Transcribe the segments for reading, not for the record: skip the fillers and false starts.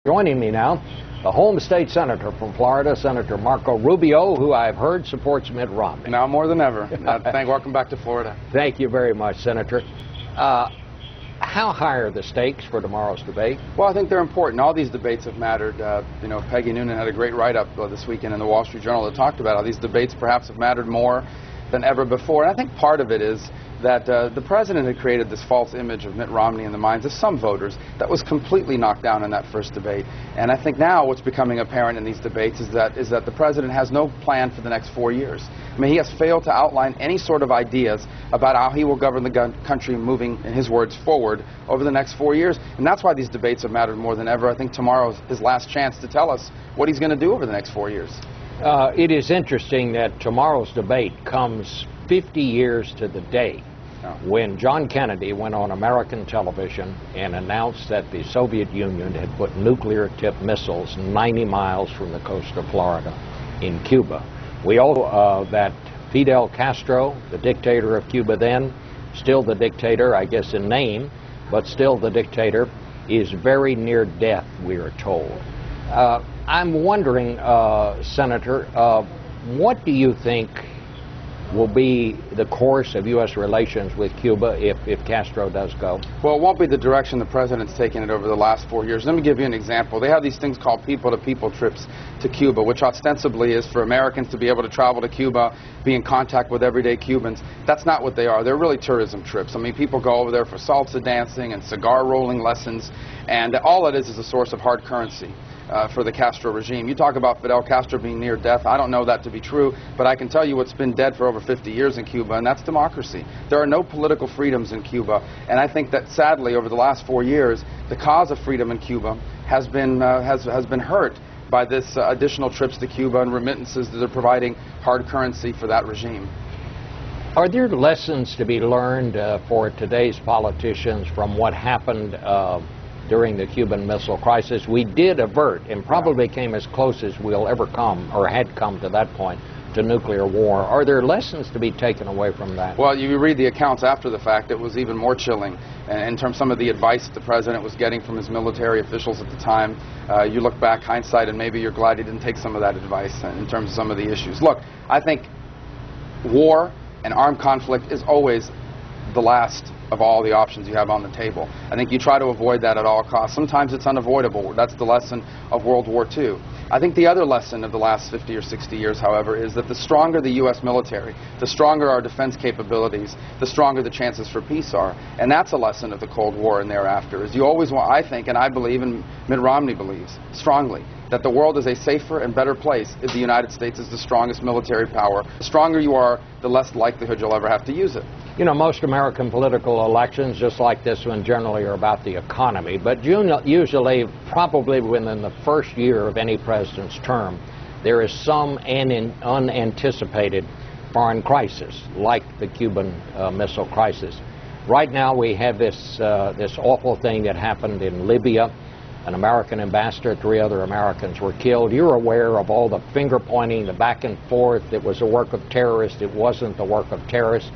Joining me now, the home state senator from Florida, Senator Marco Rubio, who I've heard supports Mitt Romney. Now more than ever. Welcome back to Florida. Thank you very much, Senator. How high are the stakes for tomorrow's debate? Well, I think they're important. All these debates have mattered. Peggy Noonan had a great write-up this weekend in the Wall Street Journal that talked about how these debates perhaps have mattered more than ever before. And I think part of it is that the president had created this false image of Mitt Romney in the minds of some voters that was completely knocked down in that first debate. And I think now what's becoming apparent in these debates is that the president has no plan for the next 4 years. I mean, he has failed to outline any sort of ideas about how he will govern the country moving, in his words, forward over the next 4 years. And that's why these debates have mattered more than ever. I think tomorrow's his last chance to tell us what he's going to do over the next 4 years. It is interesting that tomorrow's debate comes 50 years to the day when John Kennedy went on American television and announced that the Soviet Union had put nuclear-tipped missiles 90 miles from the coast of Florida in Cuba. We all know that Fidel Castro, the dictator of Cuba then, still the dictator, I guess in name, but still the dictator, is very near death, we are told. I'm wondering, Senator, what do you think will be the course of U.S. relations with Cuba if Castro does go? Well, it won't be the direction the president's taken it over the last 4 years. Let me give you an example. They have these things called people-to-people trips to Cuba, which ostensibly is for Americans to be able to travel to Cuba, be in contact with everyday Cubans. That's not what they are. They're really tourism trips. I mean, people go over there for salsa dancing and cigar rolling lessons, and all it is a source of hard currency for the Castro regime. You talk about Fidel Castro being near death. I don't know that to be true, but I can tell you what's been dead for over 50 years in Cuba, and that's democracy. There are no political freedoms in Cuba, and I think that sadly over the last 4 years, the cause of freedom in Cuba has been hurt by this additional trips to Cuba and remittances that are providing hard currency for that regime. Are there lessons to be learned for today's politicians from what happened during the Cuban Missile Crisis? We did avert and probably came as close as we'll ever come, or had come to that point, to nuclear war. Are there lessons to be taken away from that? Well, you read the accounts after the fact, it was even more chilling in terms of some of the advice that the president was getting from his military officials at the time. You look back, hindsight, and maybe you're glad he didn't take some of that advice in terms of some of the issues. Look, I think war and armed conflict is always the last of all the options you have on the table. I think you try to avoid that at all costs. Sometimes it's unavoidable. That's the lesson of World War II. I think the other lesson of the last 50 or 60 years, however, is that the stronger the U.S. military, the stronger our defense capabilities, the stronger the chances for peace are. And that's a lesson of the Cold War and thereafter, is you always want, I think, and I believe, and Mitt Romney believes strongly, that the world is a safer and better place if the United States is the strongest military power. The stronger you are, the less likelihood you'll ever have to use it. You know, most American political elections, just like this one, generally are about the economy, but usually, probably within the first year of any president's term, there is some unanticipated foreign crisis, like the Cuban Missile Crisis. Right now, we have this awful thing that happened in Libya. An American ambassador, 3 other Americans were killed. You're aware of all the finger-pointing, the back and forth. It was the work of terrorists. It wasn't the work of terrorists.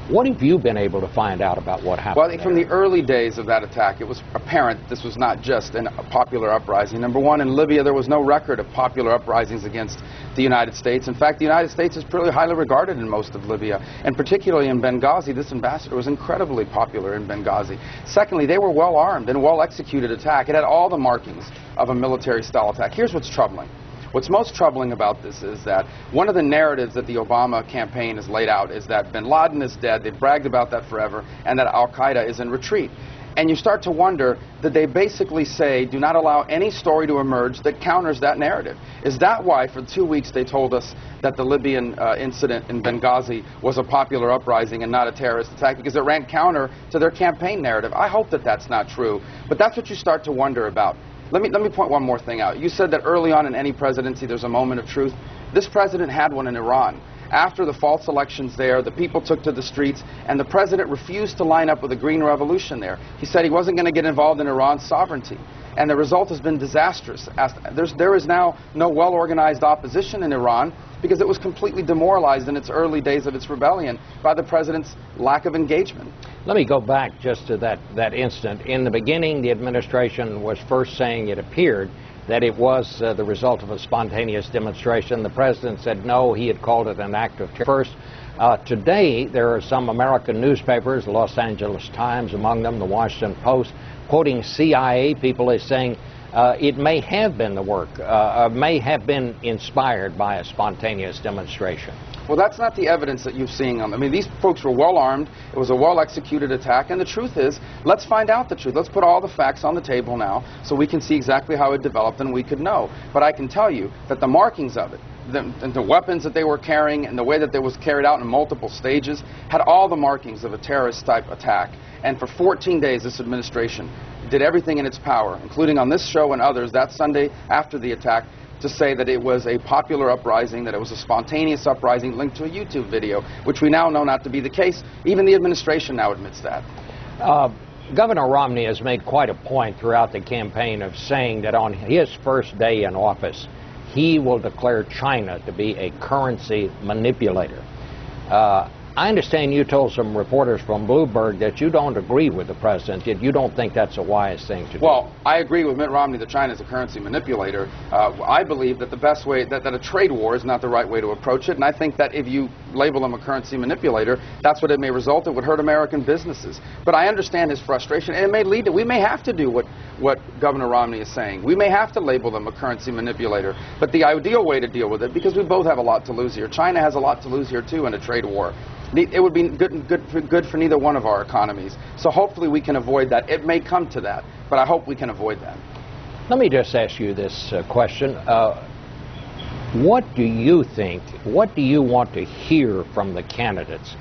What have you been able to find out about what happened? Well, from the early days of that attack, it was apparent this was not just a popular uprising. Number one, in Libya, there was no record of popular uprisings against the United States. In fact, the United States is pretty highly regarded in most of Libya, and particularly in Benghazi. This ambassador was incredibly popular in Benghazi. Secondly, they were well-armed and well-executed attack. It had all the markings of a military-style attack. Here's what's troubling. What's most troubling about this is that one of the narratives that the Obama campaign has laid out is that bin Laden is dead, they've bragged about that forever, and that al-Qaeda is in retreat. And you start to wonder that they basically say, do not allow any story to emerge that counters that narrative. Is that why for 2 weeks they told us that the Libyan incident in Benghazi was a popular uprising and not a terrorist attack, because it ran counter to their campaign narrative? I hope that that's not true, but that's what you start to wonder about. Let me point one more thing out. You said that early on in any presidency there's a moment of truth. This president had one in Iran. after the false elections there, the people took to the streets, and the president refused to line up with a green revolution there. He said he wasn't going to get involved in Iran's sovereignty. And the result has been disastrous. There is now no well-organized opposition in Iran because it was completely demoralized in its early days of its rebellion by the president's lack of engagement. Let me go back just to that instant. In the beginning, the administration was first saying it appeared that it was the result of a spontaneous demonstration. The president said no, he had called it an act of terror. First, today, there are some American newspapers, the Los Angeles Times among them, the Washington Post, quoting CIA people as saying it may have been the work, may have been inspired by a spontaneous demonstration. Well, that's not the evidence that you've seen. I mean, these folks were well armed. It was a well-executed attack. And the truth is, let's find out the truth. Let's put all the facts on the table now so we can see exactly how it developed and we could know. But I can tell you that the markings of it, the weapons that they were carrying and the way that it was carried out in multiple stages had all the markings of a terrorist-type attack. And for 14 days, this administration did everything in its power, including on this show and others, that Sunday after the attack, to say that it was a popular uprising, that it was a spontaneous uprising linked to a YouTube video, which we now know not to be the case. Even the administration now admits that. Governor Romney has made quite a point throughout the campaign of saying that on his first day in office, he will declare China to be a currency manipulator. I understand you told some reporters from Bloomberg that you don't agree with the president, yet you don't think that's a wise thing to do. Well, I agree with Mitt Romney that China is a currency manipulator. I believe that the best way, that a trade war is not the right way to approach it, and I think that if you label them a currency manipulator, that's what it may result. It would hurt American businesses. But I understand his frustration, and it may lead to, we may have to do what Governor Romney is saying. We may have to label them a currency manipulator. But the ideal way to deal with it, because we both have a lot to lose here, China has a lot to lose here too in a trade war. It would be good for neither one of our economies. So hopefully we can avoid that. It may come to that, but I hope we can avoid that. Let me just ask you this question. What do you think, what do you want to hear from the candidates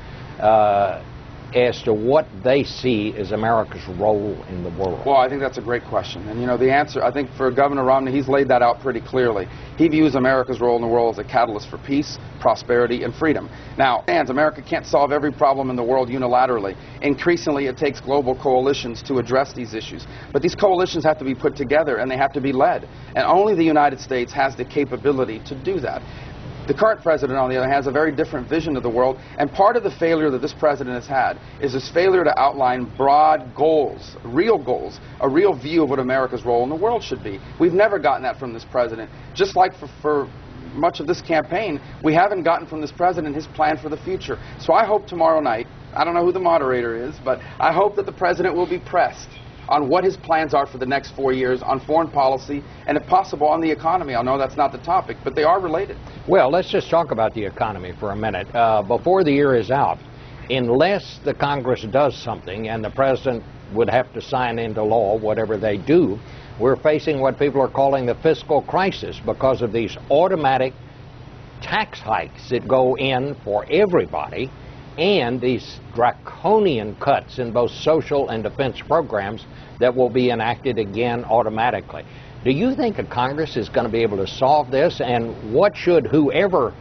as to what they see as America's role in the world? Well, I think that's a great question. And, you know, the answer, I think for Governor Romney, he's laid that out pretty clearly. He views America's role in the world as a catalyst for peace, prosperity, and freedom. Now, America can't solve every problem in the world unilaterally. Increasingly, it takes global coalitions to address these issues. But these coalitions have to be put together, and they have to be led. And only the United States has the capability to do that. The current president, on the other hand, has a very different vision of the world, and part of the failure that this president has had is his failure to outline broad goals, a real view of what America's role in the world should be. We've never gotten that from this president. Just like for much of this campaign, we haven't gotten from this president his plan for the future. So I hope tomorrow night, I don't know who the moderator is, but I hope that the president will be pressed on what his plans are for the next 4 years on foreign policy and, if possible, on the economy. I know that's not the topic, but they are related. Well, let's just talk about the economy for a minute. Before the year is out, unless the Congress does something and the president would have to sign into law whatever they do, we're facing what people are calling the fiscal crisis because of these automatic tax hikes that go in for everybody, and these draconian cuts in both social and defense programs that will be enacted again automatically. Do you think a Congress is going to be able to solve this? And what should whoever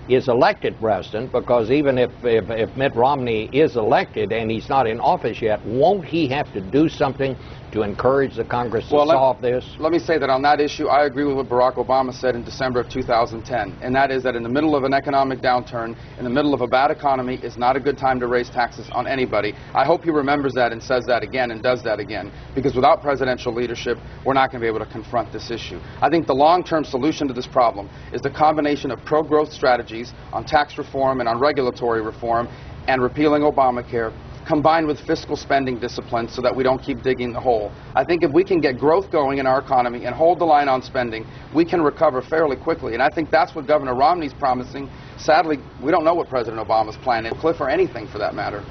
is elected president, because even if Mitt Romney is elected and he's not in office yet, won't he have to do something to encourage the Congress to solve this? Let me say that on that issue, I agree with what Barack Obama said in December of 2010, and that is that in the middle of an economic downturn, in the middle of a bad economy, is not a good time to raise taxes on anybody. I hope he remembers that and says that again and does that again, because without presidential leadership, we're not going to be able to confront this issue. I think the long-term solution to this problem is the combination of pro-growth strategies on tax reform and on regulatory reform and repealing Obamacare, combined with fiscal spending discipline so that we don't keep digging the hole. I think if we can get growth going in our economy and hold the line on spending, we can recover fairly quickly. And I think that's what Governor Romney's promising. Sadly, we don't know what President Obama's plan is, Cliff, or anything for that matter.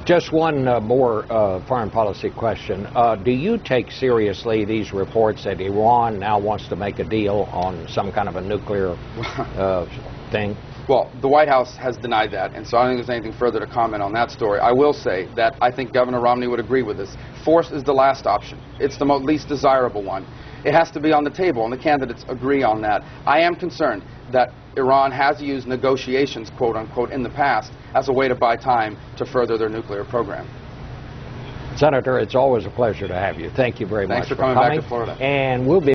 Just one more foreign policy question. Do you take seriously these reports that Iran now wants to make a deal on some kind of a nuclear thing? Well, the White House has denied that, and so I don't think there's anything further to comment on that story. I will say that I think Governor Romney would agree with this. Force is the last option. It's the least desirable one. It has to be on the table, and the candidates agree on that. I am concerned that Iran has used negotiations, quote unquote, in the past as a way to buy time to further their nuclear program. Senator, it's always a pleasure to have you. Thank you very much for coming back to Florida. And we'll be